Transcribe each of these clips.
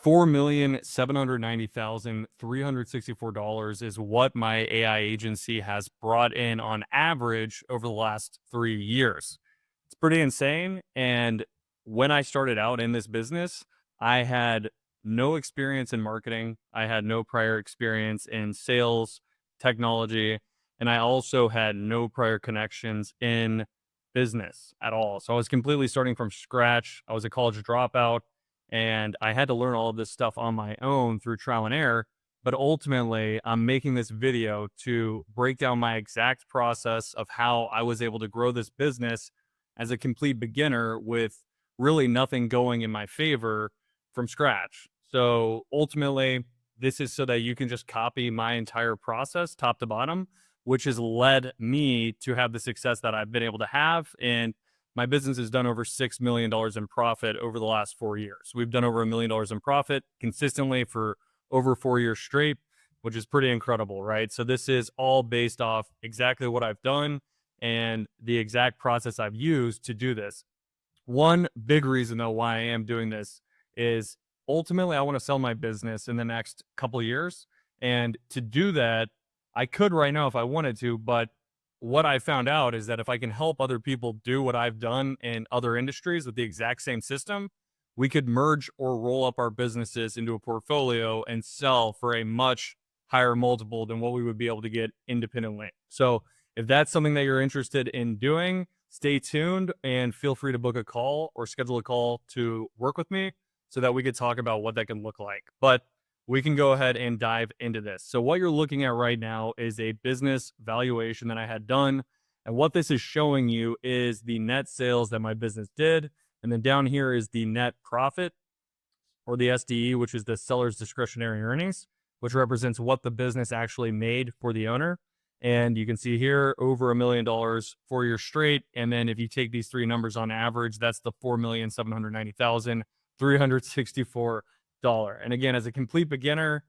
$4,790,364 is what my AI agency has brought in on average over the last 3 years. It's pretty insane. And when I started out in this business, I had no experience in marketing. I had no prior experience in sales, technology, and I also had no prior connections in business at all. So I was completely starting from scratch. I was a college dropout and I had to learn all of this stuff on my own through trial and error. But ultimately, I'm making this video to break down my exact process of how I was able to grow this business as a complete beginner with really nothing going in my favor from scratch. So ultimately, this is so that you can just copy my entire process top to bottom, which has led me to have the success that I've been able to have. And my business has done over $6 million in profit over the last 4 years. We've done over $1 million in profit consistently for over 4 years straight, which is pretty incredible, right? So this is all based off exactly what I've done and the exact process I've used to do this. One big reason though why I am doing this is ultimately I want to sell my business in the next couple of years. And to do that, I could right now if I wanted to, but what I found out is that if I can help other people do what I've done in other industries with the exact same system, we could merge or roll up our businesses into a portfolio and sell for a much higher multiple than what we would be able to get independently. So if that's something that you're interested in doing, stay tuned and feel free to book a call or schedule a call to work with me so that we could talk about what that can look like. But we can go ahead and dive into this. So what you're looking at right now is a business valuation that I had done. And what this is showing you is the net sales that my business did. And then down here is the net profit, or the SDE, which is the seller's discretionary earnings, which represents what the business actually made for the owner. And you can see here over $1 million 4 years straight. And then if you take these three numbers on average, that's the $4,790,364. And again, as a complete beginner,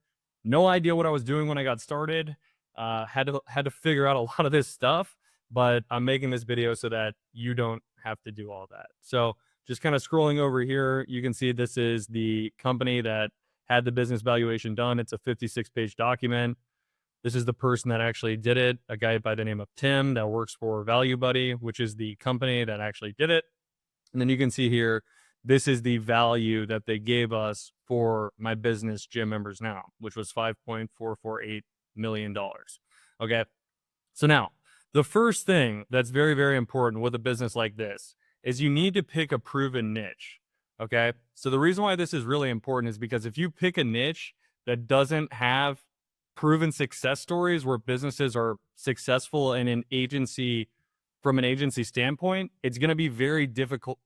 no idea what I was doing when I got started. Had to figure out a lot of this stuff, but I'm making this video so that you don't have to do all that. So just kind of scrolling over here, you can see this is the company that had the business valuation done. It's a 56-page document. This is the person that actually did it, a guy by the name of Tim that works for Value Buddy, which is the company that actually did it. And then you can see here, this is the value that they gave us for my business gym members now, which was $5.448 million. Okay. So now the first thing that's very, very important with a business like this is you need to pick a proven niche. Okay. So the reason why this is really important is because if you pick a niche that doesn't have proven success stories where businesses are successful in an agency, from an agency standpoint, it's going to be very difficult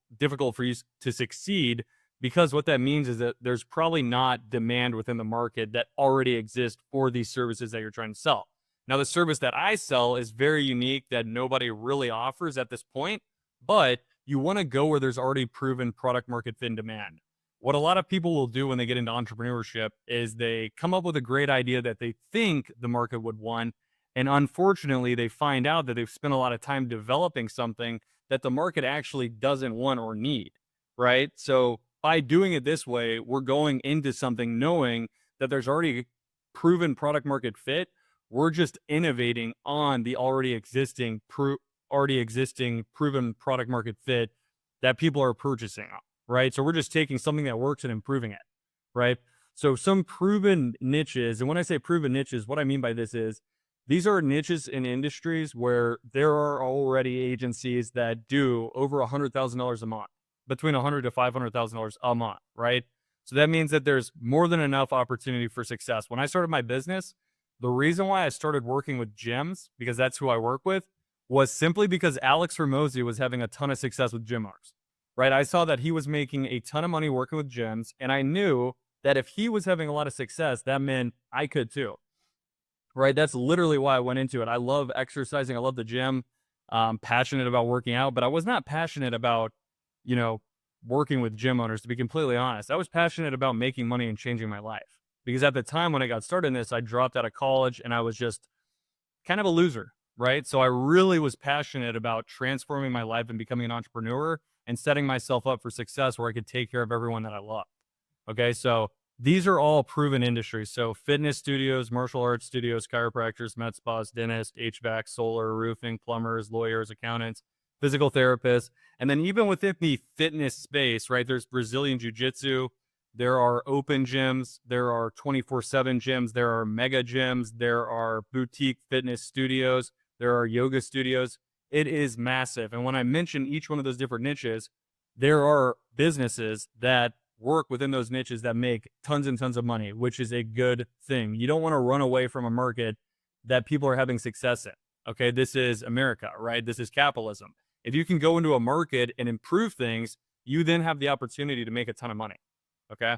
for you to succeed, because what that means is that there's probably not demand within the market that already exists for these services that you're trying to sell. Now, the service that I sell is very unique that nobody really offers at this point, but you want to go where there's already proven product market fit and demand. What a lot of people will do when they get into entrepreneurship is they come up with a great idea that they think the market would want. And unfortunately, they find out that they've spent a lot of time developing something that the market actually doesn't want or need, right? So by doing it this way, we're going into something knowing that there's already proven product market fit. We're just innovating on the already existing proven product market fit that people are purchasing, right? So we're just taking something that works and improving it, right? So some proven niches, and when I say proven niches, what I mean by this is these are niches in industries where there are already agencies that do over $100,000 a month, between $100,000 to $500,000 a month, right? So that means that there's more than enough opportunity for success. When I started my business, the reason why I started working with gyms, because that's who I work with, was simply because Alex Ramosi was having a ton of success with gym owners, right? I saw that he was making a ton of money working with gyms, and I knew that if he was having a lot of success, that meant I could too, right? That's literally why I went into it. I love exercising. I love the gym. I'm passionate about working out, but I was not passionate about, working with gym owners, to be completely honest. I was passionate about making money and changing my life, because at the time when I got started in this, I dropped out of college and I was just kind of a loser, right? So I really was passionate about transforming my life and becoming an entrepreneur and setting myself up for success where I could take care of everyone that I love. Okay. So These are all proven industries. So fitness studios, martial arts studios, chiropractors, med spas, dentists, HVAC, solar, roofing, plumbers, lawyers, accountants, physical therapists. And then even within the fitness space, right, there's Brazilian jiu-jitsu, there are open gyms, there are 24/7 gyms, there are mega gyms, there are boutique fitness studios, there are yoga studios. It is massive. And when I mention each one of those different niches, there are businesses that work within those niches that make tons and tons of money, which is a good thing. You don't want to run away from a market that people are having success in. Okay. This is America, right? This is capitalism. If you can go into a market and improve things, you then have the opportunity to make a ton of money. Okay.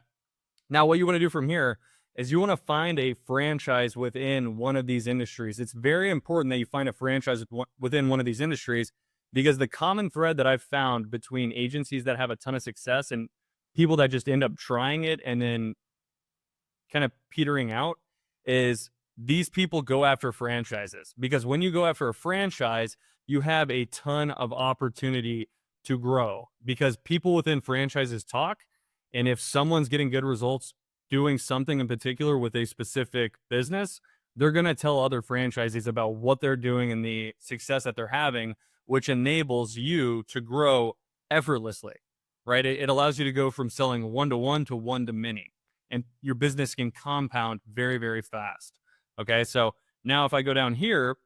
Now, what you want to do from here is you want to find a franchise within one of these industries. It's very important that you find a franchise within one of these industries, because the common thread that I've found between agencies that have a ton of success and people that just end up trying it and then kind of petering out is these people go after franchises. Because when you go after a franchise, you have a ton of opportunity to grow, because people within franchises talk. And if someone's getting good results doing something in particular with a specific business, they're going to tell other franchisees about what they're doing and the success that they're having, which enables you to grow effortlessly, right? It allows you to go from selling one-to-one to one-to-many, and your business can compound very, very fast. Okay. So now if I go down here,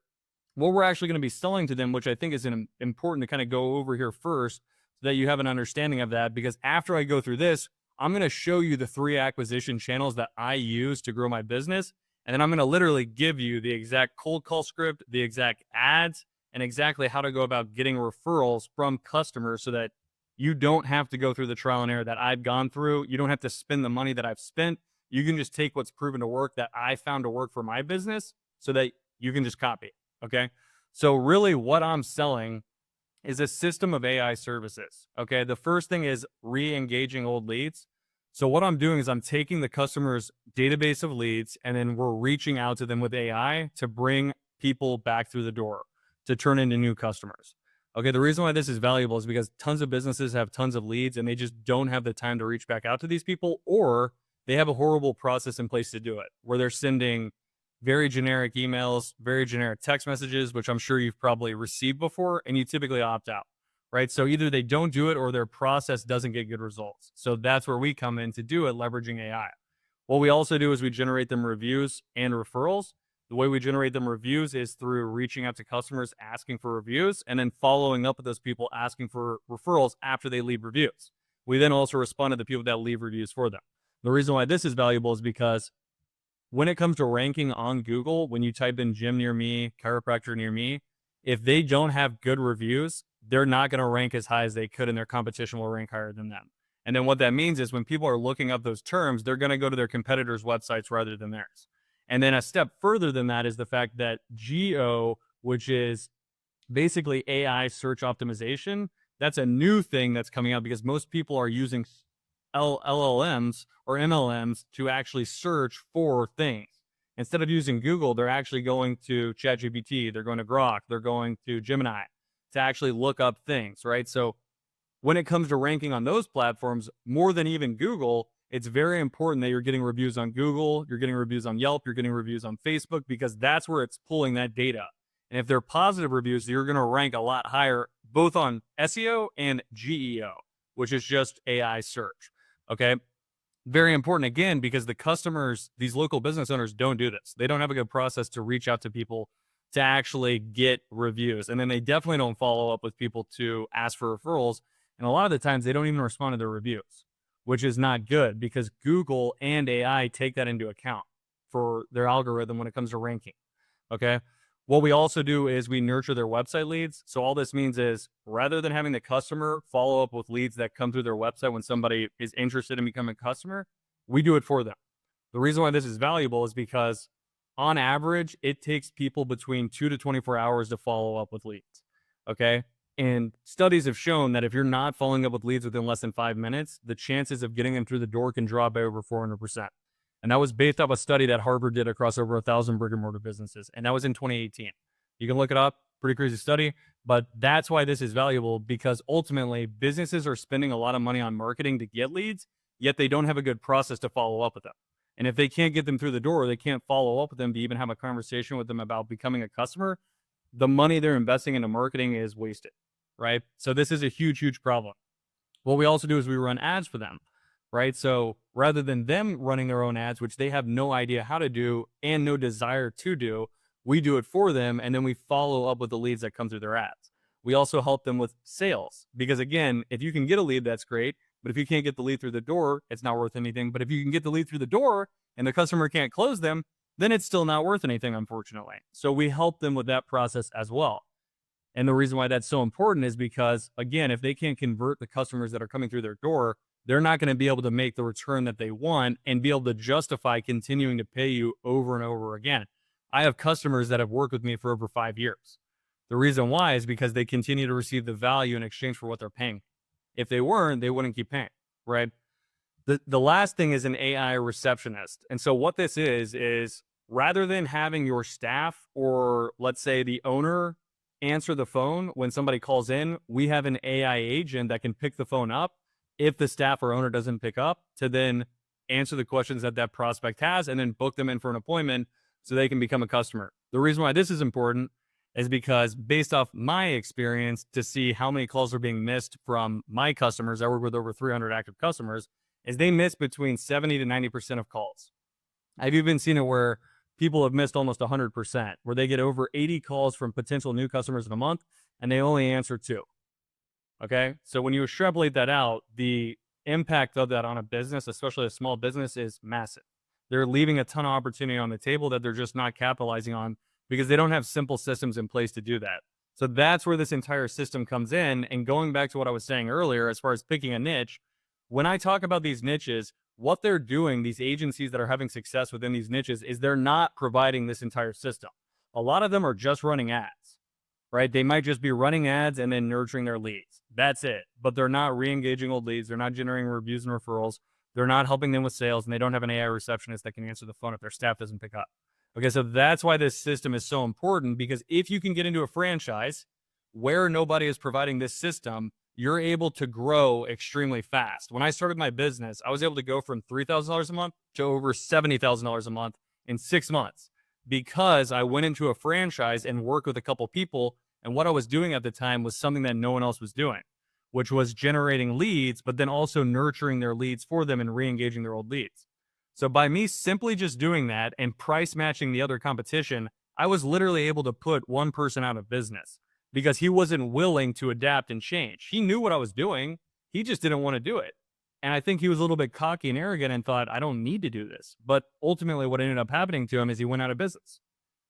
what we're actually going to be selling to them, which I think is important to kind of go over here first so that you have an understanding of that, because after I go through this, I'm going to show you the 3 acquisition channels that I use to grow my business. And then I'm going to literally give you the exact cold call script, the exact ads, and exactly how to go about getting referrals from customers so that you don't have to go through the trial and error that I've gone through. You don't have to spend the money that I've spent. You can just take what's proven to work that I found to work for my business so that you can just copy. Okay. So really what I'm selling is a system of AI services. Okay. The first thing is re-engaging old leads. So what I'm doing is I'm taking the customer's database of leads and then we're reaching out to them with AI to bring people back through the door to turn into new customers. Okay. The reason why this is valuable is because tons of businesses have tons of leads and they just don't have the time to reach back out to these people, or they have a horrible process in place to do it where they're sending very generic emails, very generic text messages, which I'm sure you've probably received before, and you typically opt out, right? So either they don't do it or their process doesn't get good results. So that's where we come in to do it, leveraging AI. What we also do is we generate them reviews and referrals. The way we generate them reviews is through reaching out to customers, asking for reviews, and then following up with those people asking for referrals after they leave reviews. We then also respond to the people that leave reviews for them. The reason why this is valuable is because when it comes to ranking on Google, when you type in gym near me, chiropractor near me, if they don't have good reviews, they're not going to rank as high as they could, and their competition will rank higher than them. And then what that means is when people are looking up those terms, they're going to go to their competitors' websites rather than theirs. And then a step further than that is the fact that Geo, which is basically AI search optimization, that's a new thing that's coming out because most people are using LLMs or MLMs to actually search for things. Instead of using Google, they're actually going to ChatGPT, they're going to Grok, they're going to Gemini to actually look up things, right? So when it comes to ranking on those platforms, more than even Google, it's very important that you're getting reviews on Google, you're getting reviews on Yelp, you're getting reviews on Facebook, because that's where it's pulling that data. And if they're positive reviews, you're going to rank a lot higher, both on SEO and GEO, which is just AI search. Okay. Very important again, because the customers, these local business owners don't do this. They don't have a good process to reach out to people to actually get reviews. And then they definitely don't follow up with people to ask for referrals. And a lot of the times they don't even respond to their reviews, which is not good because Google and AI take that into account for their algorithm when it comes to ranking. Okay. What we also do is we nurture their website leads. So all this means is rather than having the customer follow up with leads that come through their website when somebody is interested in becoming a customer, we do it for them. The reason why this is valuable is because on average, it takes people between 2 to 24 hours to follow up with leads. Okay. And studies have shown that if you're not following up with leads within less than 5 minutes, the chances of getting them through the door can drop by over 400%. And that was based off a study that Harvard did across over 1,000 brick and mortar businesses. And that was in 2018. You can look it up, pretty crazy study, but that's why this is valuable, because ultimately businesses are spending a lot of money on marketing to get leads, yet they don't have a good process to follow up with them. And if they can't get them through the door, they can't follow up with them to even have a conversation with them about becoming a customer, the money they're investing into marketing is wasted, right? So this is a huge, huge problem. What we also do is we run ads for them, right? So rather than them running their own ads, which they have no idea how to do and no desire to do, we do it for them. And then we follow up with the leads that come through their ads. We also help them with sales because, again, if you can get a lead, that's great. But if you can't get the lead through the door, it's not worth anything. But if you can get the lead through the door and the customer can't close them, then it's still not worth anything, unfortunately. So we help them with that process as well. And the reason why that's so important is because, again, if they can't convert the customers that are coming through their door, they're not going to be able to make the return that they want and be able to justify continuing to pay you over and over again. I have customers that have worked with me for over 5 years. The reason why is because they continue to receive the value in exchange for what they're paying. If they weren't, they wouldn't keep paying, right? The last thing is an AI receptionist. And so what this is rather than having your staff or, let's say, the owner answer the phone when somebody calls in, we have an AI agent that can pick the phone up if the staff or owner doesn't pick up to then answer the questions that that prospect has and then book them in for an appointment so they can become a customer. The reason why this is important is because based off my experience to see how many calls are being missed from my customers, I work with over 300 active customers, is they miss between 70 to 90% of calls. I've even seen it where people have missed almost 100%, where they get over 80 calls from potential new customers in a month and they only answer 2. Okay. So when you extrapolate that out, the impact of that on a business, especially a small business, is massive. They're leaving a ton of opportunity on the table that they're just not capitalizing on because they don't have simple systems in place to do that. So that's where this entire system comes in. And going back to what I was saying earlier, as far as picking a niche, when I talk about these niches, what they're doing, these agencies that are having success within these niches, is they're not providing this entire system. A lot of them are just running ads, right? They might just be running ads and then nurturing their leads. That's it. But they're not re-engaging old leads. They're not generating reviews and referrals. They're not helping them with sales, and they don't have an AI receptionist that can answer the phone if their staff doesn't pick up. Okay, so that's why this system is so important, because if you can get into a franchise where nobody is providing this system, you're able to grow extremely fast. When I started my business, I was able to go from $3,000 a month to over $70,000 a month in 6 months because I went into a franchise and worked with a couple people. And what I was doing at the time was something that no one else was doing, which was generating leads, but then also nurturing their leads for them and re-engaging their old leads. So by me simply just doing that and price matching the other competition, I was literally able to put one person out of business because he wasn't willing to adapt and change. He knew what I was doing. He just didn't want to do it. And I think he was a little bit cocky and arrogant and thought, I don't need to do this. But ultimately what ended up happening to him is he went out of business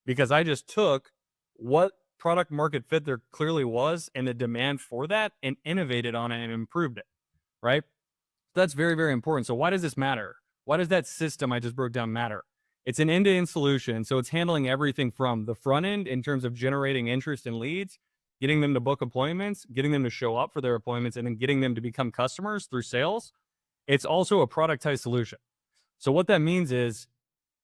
because I just took what product market fit there clearly was and the demand for that and innovated on it and improved it, right? That's very, very important. So why does this matter? Why does that system I just broke down matter? It's an end-to-end solution. So it's handling everything from the front end in terms of generating interest in leads, getting them to book appointments, getting them to show up for their appointments, and then getting them to become customers through sales. It's also a productized solution. So what that means is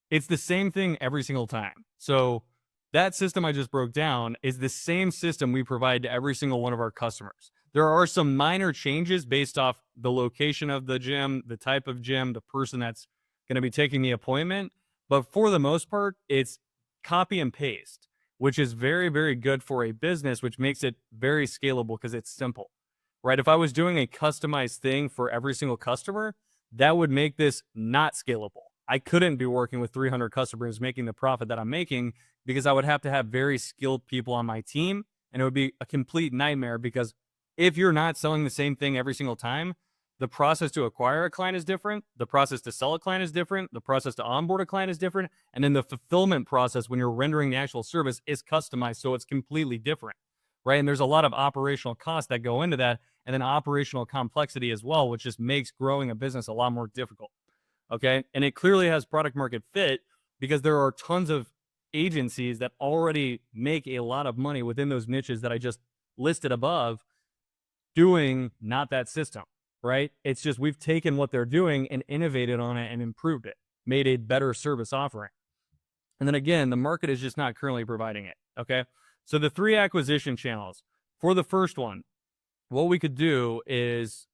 it's the same thing every single time. So that system I just broke down is the same system we provide to every single one of our customers. There are some minor changes based off the location of the gym, the type of gym, the person that's going to be taking the appointment. But for the most part, it's copy and paste, which is very, very good for a business, which makes it very scalable because it's simple, right? If I was doing a customized thing for every single customer, that would make this not scalable. I couldn't be working with 300 customers making the profit that I'm making because I would have to have very skilled people on my team. And it would be a complete nightmare because if you're not selling the same thing every single time, the process to acquire a client is different. The process to sell a client is different. The process to onboard a client is different. And then the fulfillment process when you're rendering the actual service is customized. So it's completely different, right? And there's a lot of operational costs that go into that and then operational complexity as well, which just makes growing a business a lot more difficult. Okay. And it clearly has product market fit because there are tons of agencies that already make a lot of money within those niches that I just listed above doing not that system, right? It's just we've taken what they're doing and innovated on it and improved it, made a better service offering. And then again, the market is just not currently providing it. Okay. So the 3 acquisition channels for the first one, what we could do is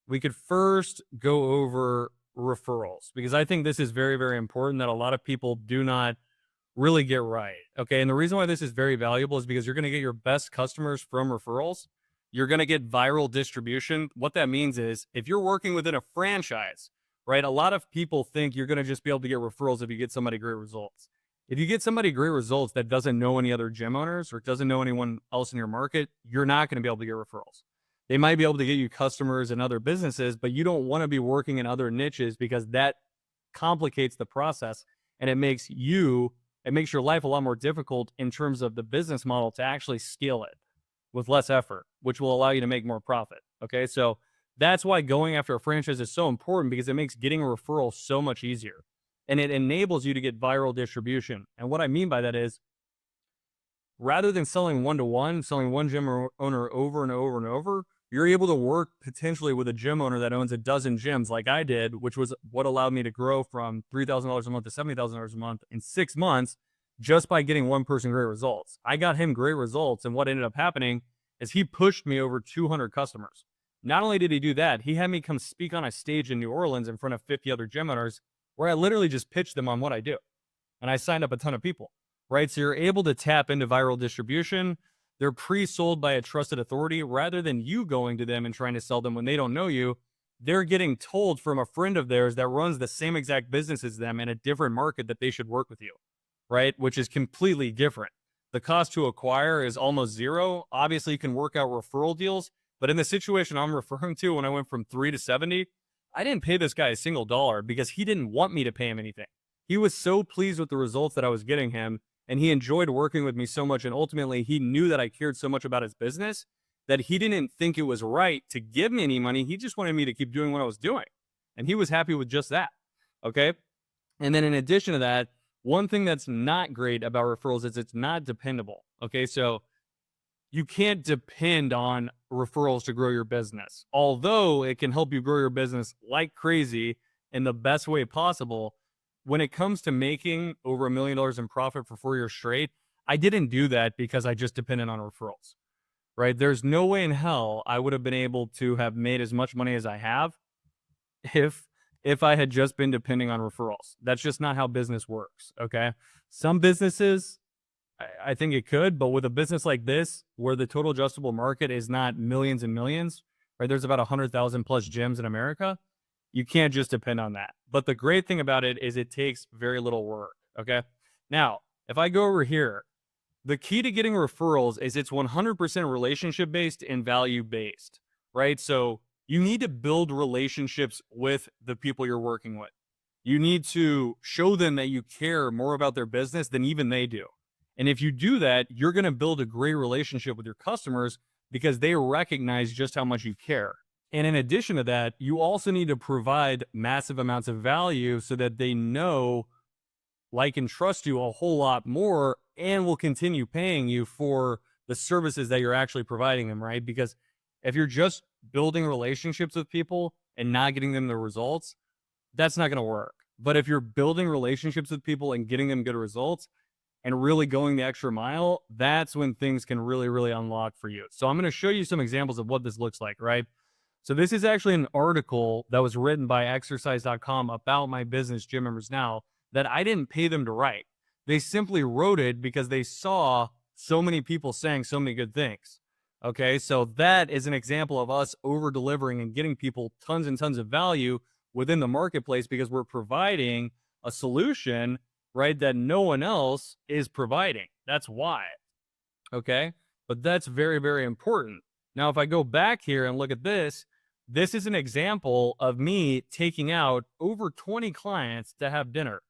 we could first go over referrals because I think this is very, very important that a lot of people do not really get right. Okay. And the reason why this is very valuable is because you're going to get your best customers from referrals. You're going to get viral distribution. What that means is if you're working within a franchise, right? A lot of people think you're going to just be able to get referrals if you get somebody great results. If you get somebody great results that doesn't know any other gym owners or doesn't know anyone else in your market, you're not going to be able to get referrals. They might be able to get you customers in other businesses, but you don't want to be working in other niches because that complicates the process and it makes your life a lot more difficult in terms of the business model to actually scale it with less effort, which will allow you to make more profit. Okay. So that's why going after a franchise is so important because it makes getting a referral so much easier and it enables you to get viral distribution. And what I mean by that is rather than selling one-to-one, selling one gym owner over and over and over, you're able to work potentially with a gym owner that owns a dozen gyms like I did, which was what allowed me to grow from $3,000 a month to $70,000 a month in 6 months just by getting one person great results. I got him great results, and what ended up happening is he pushed me over 200 customers. Not only did he do that, he had me come speak on a stage in New Orleans in front of 50 other gym owners where I literally just pitched them on what I do. And I signed up a ton of people, right? So you're able to tap into viral distribution. They're pre-sold by a trusted authority rather than you going to them and trying to sell them when they don't know you. They're getting told from a friend of theirs that runs the same exact business as them in a different market that they should work with you, right? Which is completely different. The cost to acquire is almost zero. Obviously, you can work out referral deals, but in the situation I'm referring to, when I went from 3 to 70, I didn't pay this guy a single dollar because he didn't want me to pay him anything. He was so pleased with the results that I was getting him, and he enjoyed working with me so much. And ultimately, he knew that I cared so much about his business that he didn't think it was right to give me any money. He just wanted me to keep doing what I was doing. And he was happy with just that. Okay. And then in addition to that, one thing that's not great about referrals is it's not dependable. Okay. So you can't depend on referrals to grow your business. Although it can help you grow your business like crazy in the best way possible, when it comes to making over $1 million in profit for 4 years straight, I didn't do that because I just depended on referrals, right? There's no way in hell I would have been able to have made as much money as I have if I had just been depending on referrals. That's just not how business works, okay? Some businesses, I think it could, but with a business like this, where the total adjustable market is not millions and millions, right? There's about 100,000 plus gyms in America. You can't just depend on that. But the great thing about it is it takes very little work, okay? Now, if I go over here, the key to getting referrals is it's 100% relationship-based and value-based, right? So you need to build relationships with the people you're working with. You need to show them that you care more about their business than even they do. And if you do that, you're going to build a great relationship with your customers because they recognize just how much you care. And in addition to that, you also need to provide massive amounts of value so that they know, like, and trust you a whole lot more and will continue paying you for the services that you're actually providing them, right? Because if you're just building relationships with people and not getting them the results, that's not going to work. But if you're building relationships with people and getting them good results and really going the extra mile, that's when things can really, really unlock for you. So I'm going to show you some examples of what this looks like, right? So this is actually an article that was written by exercise.com about my business, Gym Members Now, that I didn't pay them to write. They simply wrote it because they saw so many people saying so many good things. Okay, so that is an example of us over delivering and getting people tons and tons of value within the marketplace because we're providing a solution, right, that no one else is providing. That's why. Okay, but that's very, very important. Now, if I go back here and look at this, this is an example of me taking out over 20 clients to have dinner.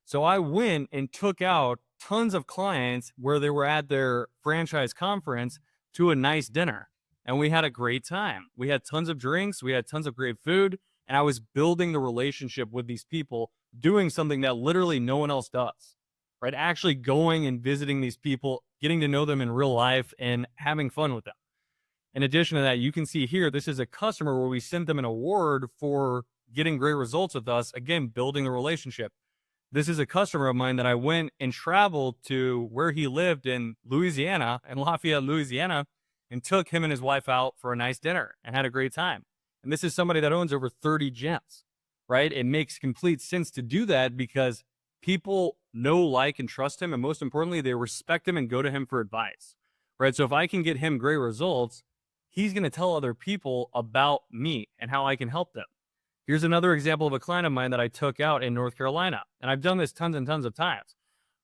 So I went and took out tons of clients where they were at their franchise conference to a nice dinner. And we had a great time. We had tons of drinks. We had tons of great food. And I was building the relationship with these people, doing something that literally no one else does, right? Actually going and visiting these people, getting to know them in real life and having fun with them. In addition to that, you can see here, this is a customer where we sent them an award for getting great results with us. Again, building a relationship. This is a customer of mine that I went and traveled to where he lived in Louisiana, in Lafayette, Louisiana, and took him and his wife out for a nice dinner and had a great time. And this is somebody that owns over 30 gyms, right? It makes complete sense to do that because people know, like, and trust him. And most importantly, they respect him and go to him for advice, right? So if I can get him great results, he's going to tell other people about me and how I can help them. Here's another example of a client of mine that I took out in North Carolina. And I've done this tons and tons of times,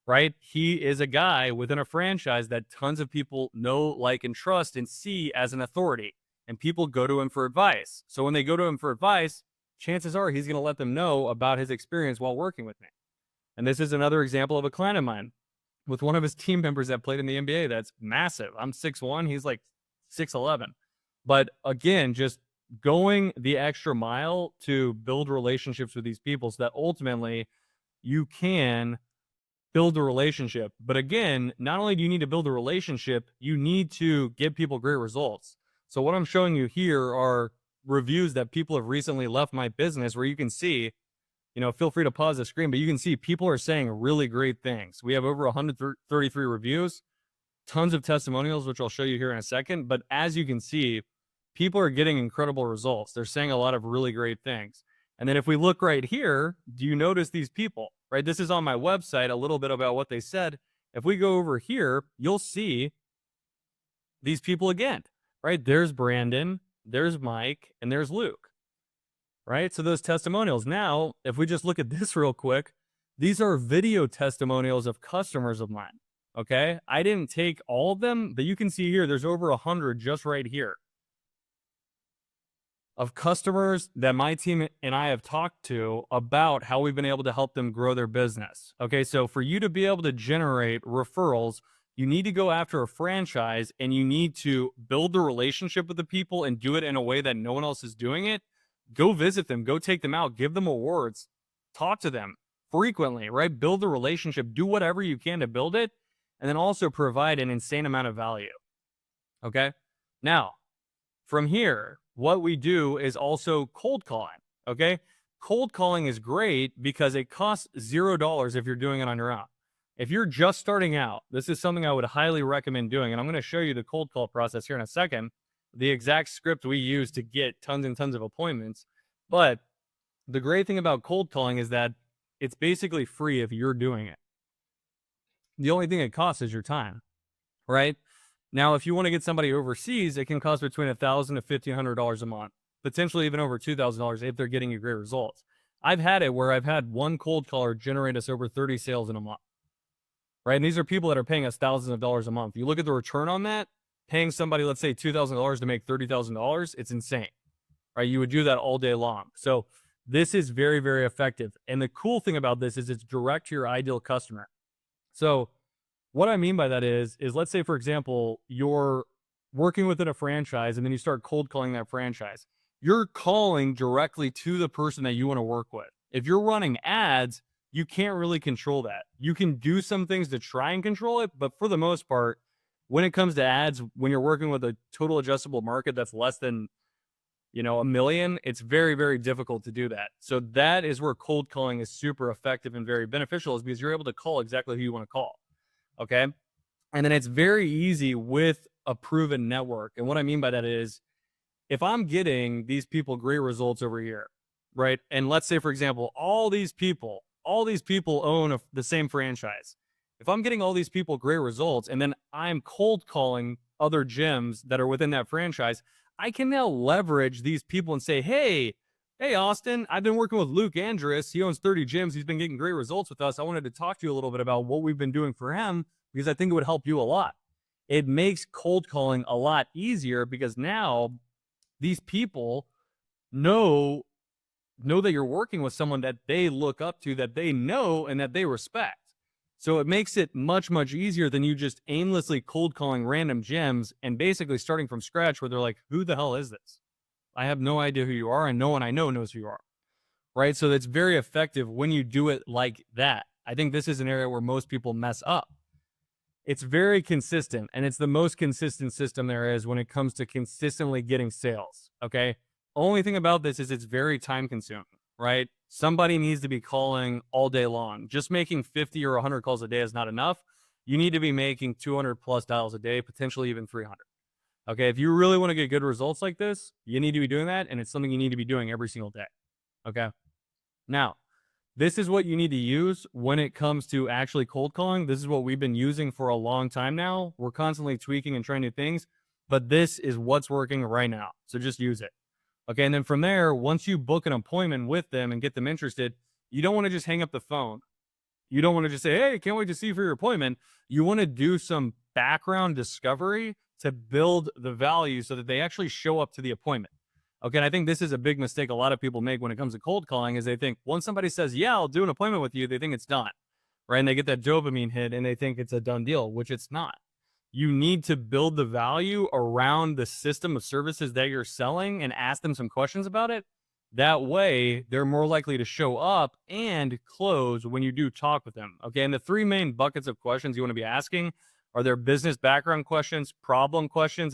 right? He is a guy within a franchise that tons of people know, like, and trust and see as an authority. And people go to him for advice. So when they go to him for advice, chances are he's going to let them know about his experience while working with me. And this is another example of a client of mine with one of his team members that played in the NBA that's massive. I'm 6'1", he's like 6'11". But again, just going the extra mile to build relationships with these people so that ultimately you can build a relationship. But again, not only do you need to build a relationship, you need to give people great results. So what I'm showing you here are reviews that people have recently left my business where you can see, feel free to pause the screen, but you can see people are saying really great things. We have over 133 reviews, tons of testimonials, which I'll show you here in a second. But as you can see, people are getting incredible results. They're saying a lot of really great things. And then if we look right here, do you notice these people, right? This is on my website, a little bit about what they said. If we go over here, you'll see these people again, right? There's Brandon, there's Mike, and there's Luke, right? So those testimonials. Now, if we just look at this real quick, these are video testimonials of customers of mine, okay? I didn't take all of them, but you can see here, there's over 100 just right here of customers that my team and I have talked to about how we've been able to help them grow their business. Okay, so for you to be able to generate referrals, you need to go after a franchise and you need to build the relationship with the people and do it in a way that no one else is doing it. Go visit them, go take them out, give them awards, talk to them frequently, right? Build the relationship, do whatever you can to build it, and then also provide an insane amount of value. Okay, now from here, what we do is also cold calling, okay? Cold calling is great because it costs $0 if you're doing it on your own. If you're just starting out, this is something I would highly recommend doing. And I'm going to show you the cold call process here in a second, the exact script we use to get tons and tons of appointments. But the great thing about cold calling is that it's basically free if you're doing it. The only thing it costs is your time, right? Now, if you want to get somebody overseas, it can cost between $1,000 to $1,500 a month, potentially even over $2,000 if they're getting you great results. I've had it where I've had one cold caller generate us over 30 sales in a month, right? And these are people that are paying us thousands of dollars a month. You look at the return on that, paying somebody, let's say $2,000 to make $30,000, it's insane, right? You would do that all day long. So this is very, very effective. And the cool thing about this is it's direct to your ideal customer. So what I mean by that is let's say, for example, you're working within a franchise and then you start cold calling that franchise. You're calling directly to the person that you want to work with. If you're running ads, you can't really control that. You can do some things to try and control it, but for the most part, when it comes to ads, when you're working with a total adjustable market that's less than, $1 million, it's very, very difficult to do that. So that is where cold calling is super effective and very beneficial, is because you're able to call exactly who you want to call. Okay. And then it's very easy with a proven network. And what I mean by that is if I'm getting these people great results over here, right? And let's say, for example, all these people own the same franchise. If I'm getting all these people great results and then I'm cold calling other gyms that are within that franchise, I can now leverage these people and say, hey, Austin, I've been working with Luke Andrus. He owns 30 gyms. He's been getting great results with us. I wanted to talk to you a little bit about what we've been doing for him because I think it would help you a lot. It makes cold calling a lot easier because now these people know that you're working with someone that they look up to, that they know, and that they respect. So it makes it much, much easier than you just aimlessly cold calling random gyms and basically starting from scratch where they're like, who the hell is this? I have no idea who you are, and no one I know knows who you are, right? So it's very effective when you do it like that. I think this is an area where most people mess up. It's very consistent, and it's the most consistent system there is when it comes to consistently getting sales, okay? Only thing about this is it's very time-consuming, right? Somebody needs to be calling all day long. Just making 50 or 100 calls a day is not enough. You need to be making 200 plus dials a day, potentially even 300. Okay. If you really want to get good results like this, you need to be doing that. And it's something you need to be doing every single day. Okay. Now, this is what you need to use when it comes to actually cold calling. This is what we've been using for a long time now. We're constantly tweaking and trying new things, but this is what's working right now. So just use it. Okay. And then from there, once you book an appointment with them and get them interested, you don't want to just hang up the phone. You don't want to just say, hey, can't wait to see you for your appointment. You want to do some background discovery to build the value so that they actually show up to the appointment. Okay. And I think this is a big mistake a lot of people make when it comes to cold calling is they think once somebody says, yeah, I'll do an appointment with you, they think it's done. Right. And they get that dopamine hit and they think it's a done deal, which it's not. You need to build the value around the system of services that you're selling and ask them some questions about it. That way, they're more likely to show up and close when you do talk with them. Okay. And the three main buckets of questions you want to be asking are their business background questions,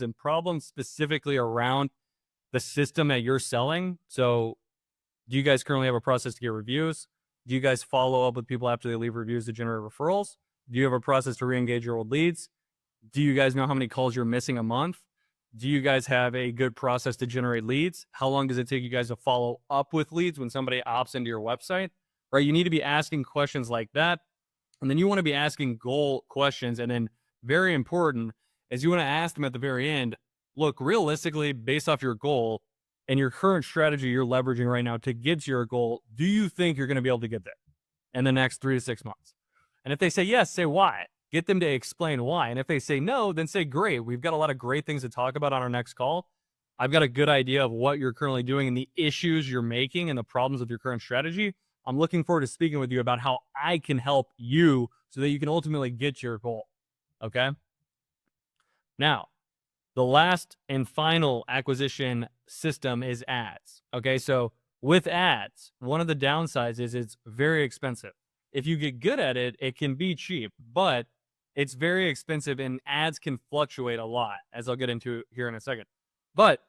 and problems specifically around the system that you're selling. So, do you guys currently have a process to get reviews? Do you guys follow up with people after they leave reviews to generate referrals? Do you have a process to re-engage your old leads? Do you guys know how many calls you're missing a month? Do you guys have a good process to generate leads? How long does it take you guys to follow up with leads when somebody opts into your website? Right? You need to be asking questions like that. And then you want to be asking goal questions. And then very important is you want to ask them at the very end, look, realistically, based off your goal and your current strategy you're leveraging right now to get to your goal, do you think you're going to be able to get there in the next 3 to 6 months? And if they say yes, say why. Get them to explain why. And if they say no, then say, great, we've got a lot of great things to talk about on our next call. I've got a good idea of what you're currently doing and the issues you're making and the problems with your current strategy. I'm looking forward to speaking with you about how I can help you so that you can ultimately get your goal. Okay. Now, the last and final acquisition system is ads. Okay. So with ads, one of the downsides is it's very expensive. If you get good at it, it can be cheap, but it's very expensive and ads can fluctuate a lot, as I'll get into here in a second. But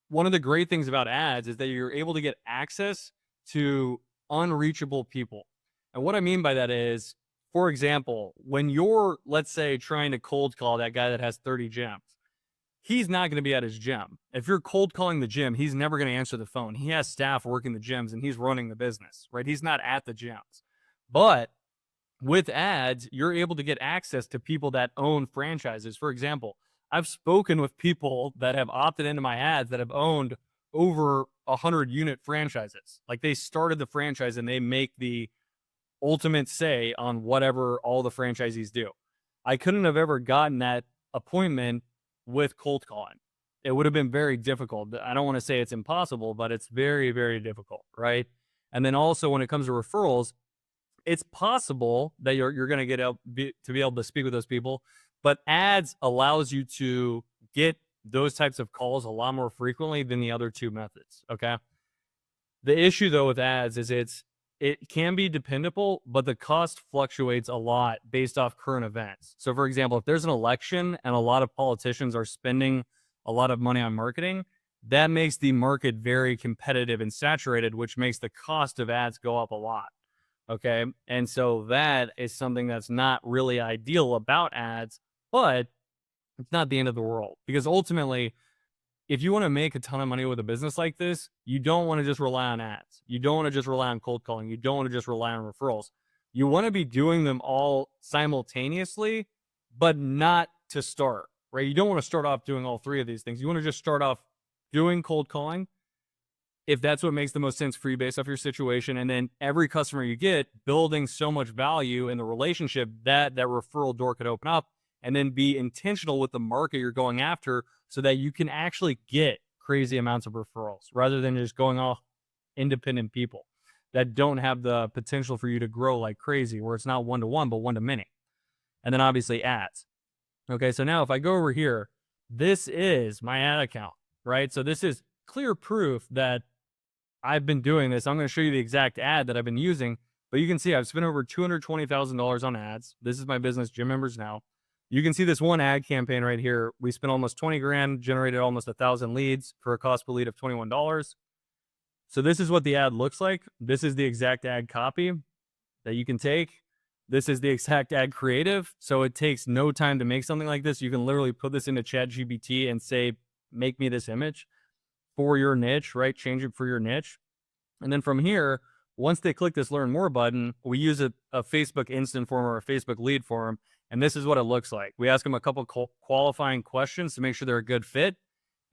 one of the great things about ads is that you're able to get access to unreachable people. And what I mean by that is, for example, when you're, let's say, trying to cold call that guy that has 30 gyms, he's not going to be at his gym. If you're cold calling the gym, he's never going to answer the phone. He has staff working the gyms and he's running the business, right? He's not at the gyms. But with ads, you're able to get access to people that own franchises. For example, I've spoken with people that have opted into my ads that have owned over 100 unit franchises. Like they started the franchise and they make the ultimate say on whatever all the franchisees do. I couldn't have ever gotten that appointment with cold calling. It would have been very difficult. I don't want to say it's impossible, but it's very, very difficult, right? And then also when it comes to referrals, it's possible that you're going to to be able to speak with those people, but ads allows you to get those types of calls a lot more frequently than the other two methods. Okay. The issue though with ads is it can be dependable, but the cost fluctuates a lot based off current events. So for example, if there's an election and a lot of politicians are spending a lot of money on marketing, that makes the market very competitive and saturated, which makes the cost of ads go up a lot. Okay. And so that is something that's not really ideal about ads, but it's not the end of the world because ultimately, if you want to make a ton of money with a business like this, you don't want to just rely on ads. You don't want to just rely on cold calling. You don't want to just rely on referrals. You want to be doing them all simultaneously, but not to start, right? You don't want to start off doing all three of these things. You want to just start off doing cold calling if that's what makes the most sense for you based off your situation. And then every customer you get, building so much value in the relationship that referral door could open up, and then be intentional with the market you're going after so that you can actually get crazy amounts of referrals rather than just going off independent people that don't have the potential for you to grow like crazy, where it's not one-to-one, but one-to-many. And then obviously ads. Okay, so now if I go over here, this is my ad account, right? So this is clear proof that I've been doing this. I'm going to show you the exact ad that I've been using, but you can see I've spent over $220,000 on ads. This is my business, Gym Members Now. You can see this one ad campaign right here. We spent almost 20 grand, generated almost 1,000 leads for a cost per lead of $21. So this is what the ad looks like. This is the exact ad copy that you can take. This is the exact ad creative. So it takes no time to make something like this. You can literally put this into ChatGPT and say, make me this image for your niche, right? Change it for your niche. And then from here, once they click this learn more button, we use a Facebook instant form or a Facebook lead form. And this is what it looks like. We ask them a couple qualifying questions to make sure they're a good fit.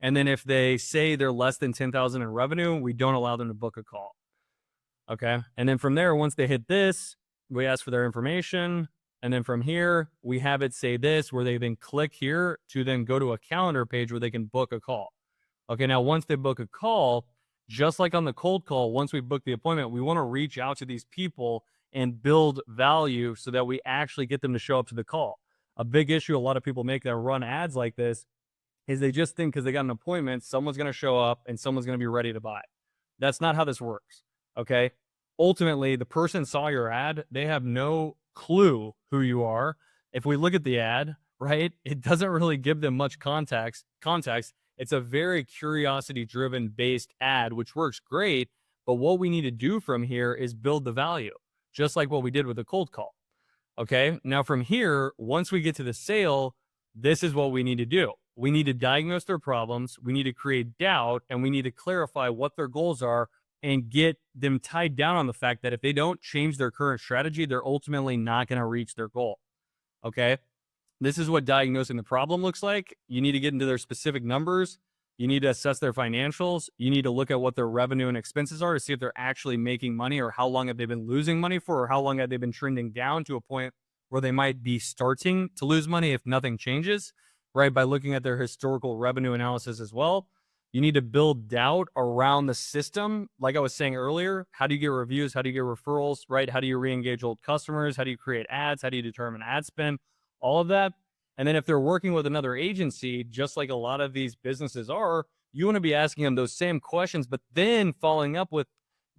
And then if they say they're less than 10,000 in revenue, we don't allow them to book a call. Okay. And then from there, once they hit this, we ask for their information. And then from here, we have it say this, where they then click here to then go to a calendar page where they can book a call. Okay. Now, once they book a call, just like on the cold call, once we book the appointment, we want to reach out to these people and build value so that we actually get them to show up to the call. A big issue a lot of people make that run ads like this is they just think because they got an appointment, someone's going to show up and someone's going to be ready to buy. That's not how this works. Okay. Ultimately, the person saw your ad. They have no clue who you are. If we look at the ad, right, it doesn't really give them much context. It's a very curiosity-driven based ad, which works great. But what we need to do from here is build the value, just like what we did with the cold call. Okay. Now from here, once we get to the sale, this is what we need to do. We need to diagnose their problems. We need to create doubt, and we need to clarify what their goals are and get them tied down on the fact that if they don't change their current strategy, they're ultimately not going to reach their goal. Okay. This is what diagnosing the problem looks like. You need to get into their specific numbers. You need to assess their financials. You need to look at what their revenue and expenses are to see if they're actually making money, or how long have they been losing money for, or how long have they been trending down to a point where they might be starting to lose money if nothing changes, right? By looking at their historical revenue analysis as well. You need to build doubt around the system. Like I was saying earlier, how do you get reviews? How do you get referrals, right? How do you re-engage old customers? How do you create ads? How do you determine ad spend? All of that. And then if they're working with another agency, just like a lot of these businesses are, you want to be asking them those same questions, but then following up with,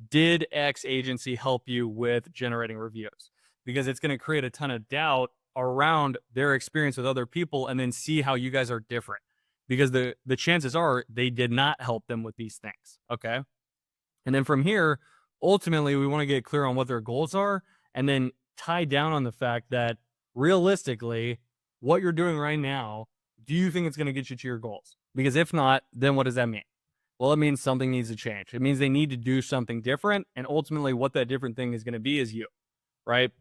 did X agency help you with generating reviews? Because it's going to create a ton of doubt around their experience with other people, and then see how you guys are different. Because the chances are they did not help them with these things. Okay. And then from here, ultimately, we want to get clear on what their goals are, and then tie down on the fact that realistically, what you're doing right now, do you think it's going to get you to your goals? Because if not, then what does that mean? Well, it means something needs to change. It means they need to do something different. And ultimately, what that different thing is going to be is you, right?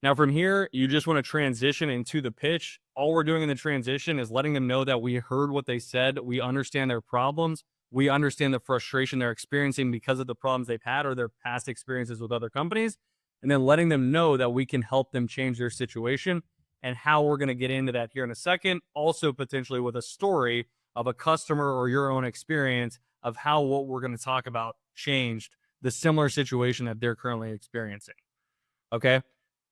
Now, from here, you just want to transition into the pitch. All we're doing in the transition is letting them know that we heard what they said. We understand their problems. We understand the frustration they're experiencing because of the problems they've had or their past experiences with other companies. And then letting them know that we can help them change their situation, and how we're going to get into that here in a second. Also, potentially with a story of a customer or your own experience of how what we're going to talk about changed the similar situation that they're currently experiencing. Okay.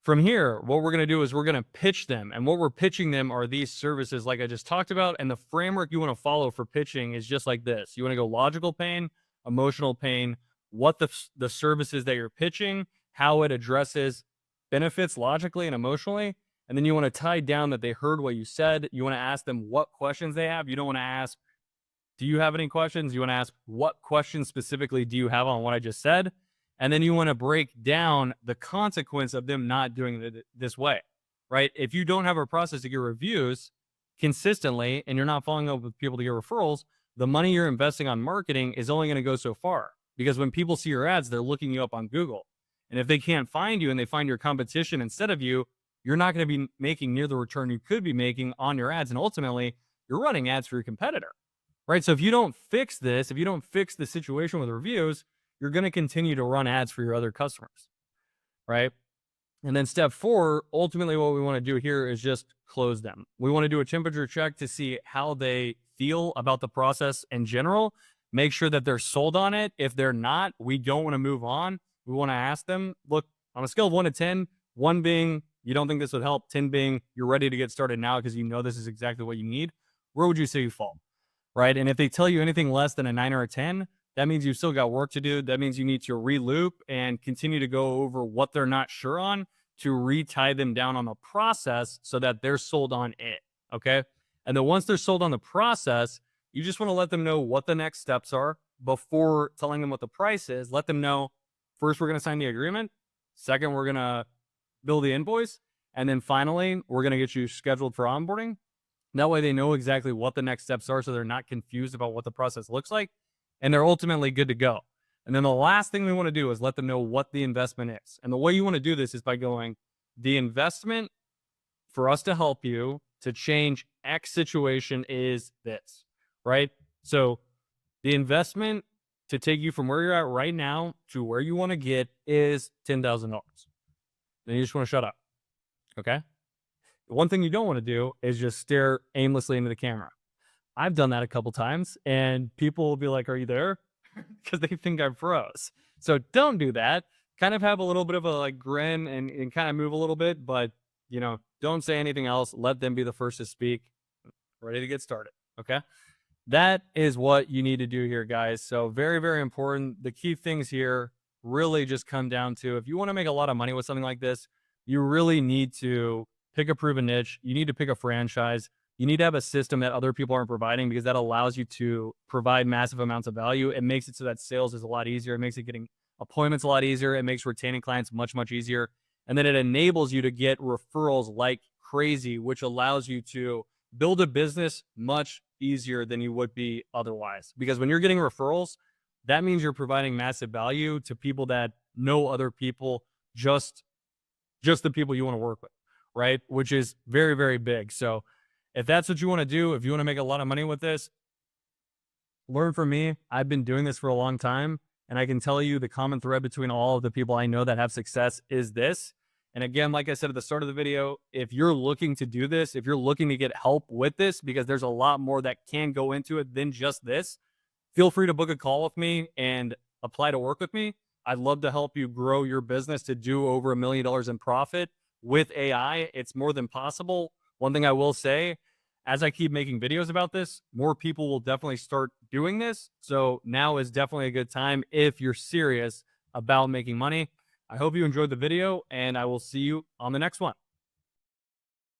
From here, what we're going to do is we're going to pitch them. And what we're pitching them are these services like I just talked about. And the framework you want to follow for pitching is just like this. You want to go logical pain, emotional pain, what the services that you're pitching, how it addresses benefits logically and emotionally. And then you want to tie down that they heard what you said. You want to ask them what questions they have. You don't want to ask, do you have any questions? You want to ask, what questions specifically do you have on what I just said? And then you want to break down the consequence of them not doing it this way, right? If you don't have a process to get reviews consistently and you're not following up with people to get referrals, the money you're investing on marketing is only going to go so far. Because when people see your ads, they're looking you up on Google. And if they can't find you and they find your competition instead of you, you're not going to be making near the return you could be making on your ads. And ultimately, you're running ads for your competitor, right? So if you don't fix this, if you don't fix the situation with reviews, you're going to continue to run ads for your other customers, right? And then step 4, ultimately what we want to do here is just close them. We want to do a temperature check to see how they feel about the process in general. Make sure that they're sold on it. If they're not, we don't want to move on. We want to ask them, look, on a scale of 1 to 10, 1 being you don't think this would help, 10 being you're ready to get started now because you know this is exactly what you need, where would you say you fall, right? And if they tell you anything less than a 9 or a 10, that means you've still got work to do. That means you need to re-loop and continue to go over what they're not sure on to re-tie them down on the process so that they're sold on it, okay? And then once they're sold on the process, you just want to let them know what the next steps are before telling them what the price is. Let them know, first, we're going to sign the agreement. Second, we're going to bill the invoice. And then finally, we're going to get you scheduled for onboarding. That way they know exactly what the next steps are, so they're not confused about what the process looks like, and they're ultimately good to go. And then the last thing we want to do is let them know what the investment is. And the way you want to do this is by going, the investment for us to help you to change X situation is this, right? So the investment to take you from where you're at right now to where you want to get is $10,000. Then you just want to shut up. Okay. The one thing you don't want to do is just stare aimlessly into the camera. I've done that a couple times and people will be like, are you there? Because they think I froze. So don't do that. Kind of have a little bit of a like grin and kind of move a little bit, but you know, don't say anything else. Let them be the first to speak. Ready to get started. Okay. That is what you need to do here, guys. So very, very important. The key things here really just come down to, if you want to make a lot of money with something like this, you really need to pick a proven niche. You need to pick a franchise. You need to have a system that other people aren't providing, because that allows you to provide massive amounts of value. It makes it so that sales is a lot easier. It makes it getting appointments a lot easier. It makes retaining clients much, much easier. And then it enables you to get referrals like crazy, which allows you to build a business much easier than you would be otherwise. Because when you're getting referrals, that means you're providing massive value to people that know other people, just the people you want to work with, right? Which is very, very big. So if that's what you want to do, if you want to make a lot of money with this, learn from me. I've been doing this for a long time, and I can tell you the common thread between all of the people I know that have success is this. And again, like I said at the start of the video, if you're looking to do this, if you're looking to get help with this, because there's a lot more that can go into it than just this, feel free to book a call with me and apply to work with me. I'd love to help you grow your business to do over $1 million in profit with AI. It's more than possible. One thing I will say, as I keep making videos about this, more people will definitely start doing this. So now is definitely a good time if you're serious about making money. I hope you enjoyed the video, and I will see you on the next one.